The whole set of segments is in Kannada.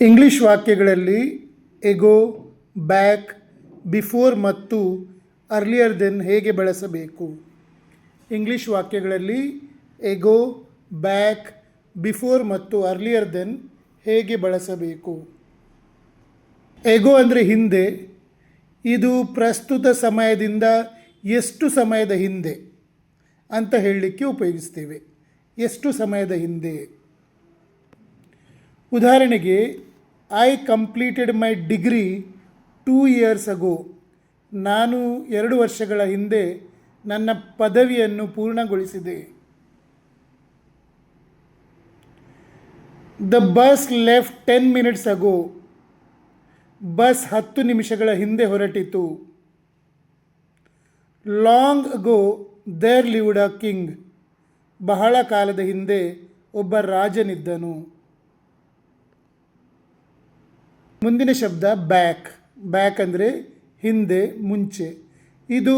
ಇಂಗ್ಲಿಷ್ ವಾಕ್ಯಗಳಲ್ಲಿ ಎಗೋ, ಬ್ಯಾಕ್, ಬಿಫೋರ್ ಮತ್ತು ಅರ್ಲಿಯರ್ ದೆನ್ ಹೇಗೆ ಬಳಸಬೇಕು? ಇಂಗ್ಲಿಷ್ ವಾಕ್ಯಗಳಲ್ಲಿ ಎಗೋ, ಬ್ಯಾಕ್, ಬಿಫೋರ್ ಮತ್ತು ಅರ್ಲಿಯರ್ ದೆನ್ ಹೇಗೆ ಬಳಸಬೇಕು? ಎಗೋ ಅಂದರೆ ಹಿಂದೆ. ಇದು ಪ್ರಸ್ತುತ ಸಮಯದಿಂದ ಎಷ್ಟು ಸಮಯದ ಹಿಂದೆ ಅಂತ ಹೇಳಲಿಕ್ಕೆ ಉಪಯೋಗಿಸ್ತೇವೆ. ಎಷ್ಟು ಸಮಯದ ಹಿಂದೆ? ಉದಾಹರಣೆಗೆ, I completed my degree 2 years ago. ನಾನು 2 ವರ್ಷಗಳ ಹಿಂದೆ ನನ್ನ ಪದವಿಯನ್ನು ಪೂರ್ಣಗೊಳಿಸಿದೆ. The bus left 10 minutes ago. Bus 10 ನಿಮಿಷಗಳ ಹಿಂದೆ ಹೊರಟಿತು. Long ago there lived a king. ಬಹಳ ಕಾಲದ ಹಿಂದೆ ಒಬ್ಬ ರಾಜನಿದ್ದನು. ಮುಂದಿನ ಶಬ್ದ ಬ್ಯಾಕ್. ಬ್ಯಾಕ್ ಅಂದರೆ ಹಿಂದೆ, ಮುಂಚೆ. ಇದು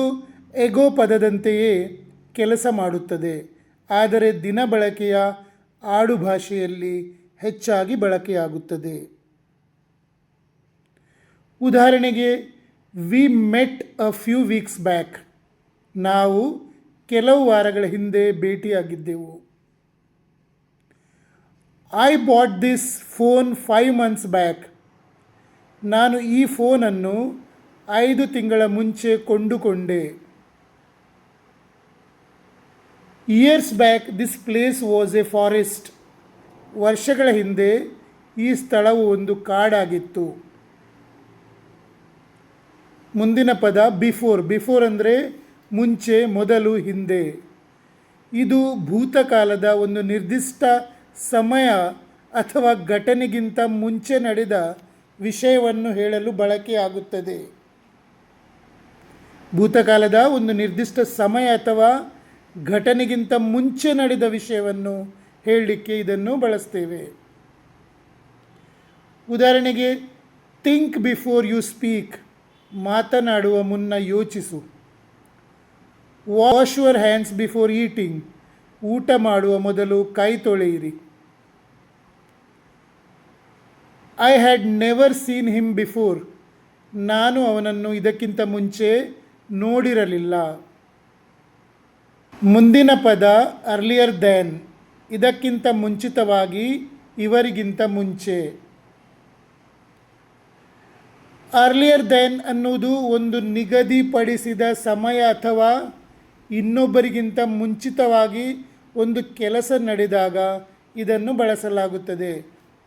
ಎಗೋ ಪದದಂತೆಯೇ ಕೆಲಸ ಮಾಡುತ್ತದೆ, ಆದರೆ ದಿನ ಬಳಕೆಯ ಆಡುಭಾಷೆಯಲ್ಲಿ ಹೆಚ್ಚಾಗಿ ಬಳಕೆಯಾಗುತ್ತದೆ. ಉದಾಹರಣೆಗೆ, we met a few weeks back. ನಾವು ಕೆಲವು ವಾರಗಳ ಹಿಂದೆ ಭೇಟಿಯಾಗಿದ್ದೆವು. I bought this phone 5 months back. ನಾನು ಈ ಫೋನನ್ನು 5 ತಿಂಗಳ ಮುಂಚೆ ಕೊಂಡುಕೊಂಡೆ. Years back this place was a forest. ವರ್ಷಗಳ ಹಿಂದೆ ಈ ಸ್ಥಳವು ಒಂದು ಕಾಡಾಗಿತ್ತು. ಮುಂದಿನ ಪದ ಬಿಫೋರ್. ಬಿಫೋರ್ ಅಂದರೆ ಮುಂಚೆ, ಮೊದಲು, ಹಿಂದೆ. ಇದು ಭೂತಕಾಲದ ಒಂದು ನಿರ್ದಿಷ್ಟ ಸಮಯ ಅಥವಾ ಘಟನೆಗಿಂತ ಮುಂಚೆ ನಡೆದ ವಿಷಯವನ್ನು ಹೇಳಲು ಬಳಕೆಯಾಗುತ್ತದೆ. ಭೂತಕಾಲದ ಒಂದು ನಿರ್ದಿಷ್ಟ ಸಮಯ ಅಥವಾ ಘಟನೆಗಿಂತ ಮುಂಚೆ ನಡೆದ ವಿಷಯವನ್ನು ಹೇಳಲಿಕ್ಕೆ ಇದನ್ನು ಬಳಸ್ತೇವೆ. ಉದಾಹರಣೆಗೆ, ಥಿಂಕ್ ಬಿಫೋರ್ ಯು ಸ್ಪೀಕ್. ಮಾತನಾಡುವ ಮುನ್ನ ಯೋಚಿಸು. Wash your hands before eating. ಊಟ ಮಾಡುವ ಮೊದಲು ಕೈ ತೊಳೆಯಿರಿ. I had never seen him before. ನಾನು ಅವನನ್ನು ಇದಕ್ಕಿಂತ ಮುಂಚೆ ನೋಡಿರಲಿಲ್ಲ. ಮುಂದಿನ ಪದ ಅರ್ಲಿಯರ್ ದ್ಯಾನ್. ಇದಕ್ಕಿಂತ ಮುಂಚಿತವಾಗಿ, ಇವರಿಗಿಂತ ಮುಂಚೆ. ಅರ್ಲಿಯರ್ ದ್ಯಾನ್ ಅನ್ನುವುದು ಒಂದು ನಿಗದಿಪಡಿಸಿದ ಸಮಯ ಅಥವಾ ಇನ್ನೊಬ್ಬರಿಗಿಂತ ಮುಂಚಿತವಾಗಿ ಒಂದು ಕೆಲಸ ನಡೆದಾಗ ಇದನ್ನು ಬಳಸಲಾಗುತ್ತದೆ.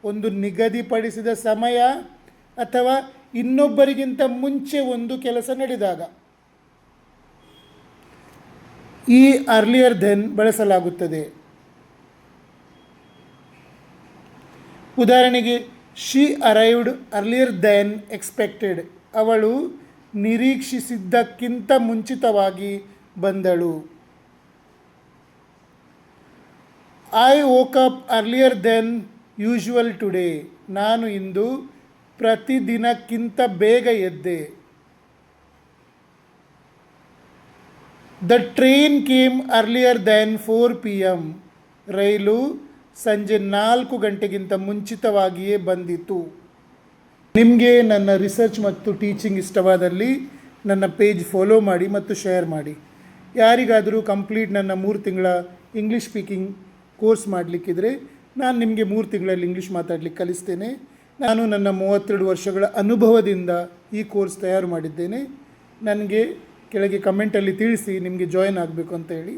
ಒಂದು ನಿಗದಿಪಡಿಸಿದ ಸಮಯ ಅಥವಾ ಇನ್ನೊಬ್ಬರಿಗಿಂತ ಮುಂಚೆ ಒಂದು ಕೆಲಸ ನಡೆದಾಗ ಈ ಅರ್ಲಿಯರ್ ದೆನ್ ಬಳಸಲಾಗುತ್ತದೆ. ಉದಾಹರಣೆಗೆ, she arrived earlier than expected. ಅವಳು ನಿರೀಕ್ಷಿಸಿದ್ದಕ್ಕಿಂತ ಮುಂಚಿತವಾಗಿ ಬಂದಳು. I woke up earlier than usual today. ನಾನು ಇಂದು ಪ್ರತಿದಿನಕ್ಕಿಂತ ಬೇಗ ಎದ್ದೆ. The train came earlier than 4 PM. ರೈಲು ಸಂಜೆ 4 ಗಂಟೆಗಿಂತ ಮುಂಚಿತವಾಗಿಯೇ ಬಂದಿತು. ನಿಮಗೆ ನನ್ನ ರಿಸರ್ಚ್ ಮತ್ತು ಟೀಚಿಂಗ್ ಇಷ್ಟವಾದಲ್ಲಿ ನನ್ನ ಪೇಜ್ ಫಾಲೋ ಮಾಡಿ ಮತ್ತು ಶೇರ್ ಮಾಡಿ. ಯಾರಿಗಾದರೂ ಕಂಪ್ಲೀಟ್ ನನ್ನ 3 ತಿಂಗಳ ಇಂಗ್ಲೀಷ್ ಸ್ಪೀಕಿಂಗ್ ಕೋರ್ಸ್ ಮಾಡಲಿಕ್ಕಿದ್ರೆ ನಾನು ನಿಮಗೆ 3 ತಿಂಗಳಲ್ಲಿ ಇಂಗ್ಲೀಷ್ ಮಾತಾಡಲಿಕ್ಕೆ ಕಲಿಸ್ತೇನೆ. ನಾನು ನನ್ನ 32 ವರ್ಷಗಳ ಅನುಭವದಿಂದ ಈ ಕೋರ್ಸ್ ತಯಾರು ಮಾಡಿದ್ದೇನೆ. ನನಗೆ ಕೆಳಗೆ ಕಮೆಂಟಲ್ಲಿ ತಿಳಿಸಿ ನಿಮಗೆ ಜಾಯಿನ್ ಆಗಬೇಕು ಅಂತ ಹೇಳಿ.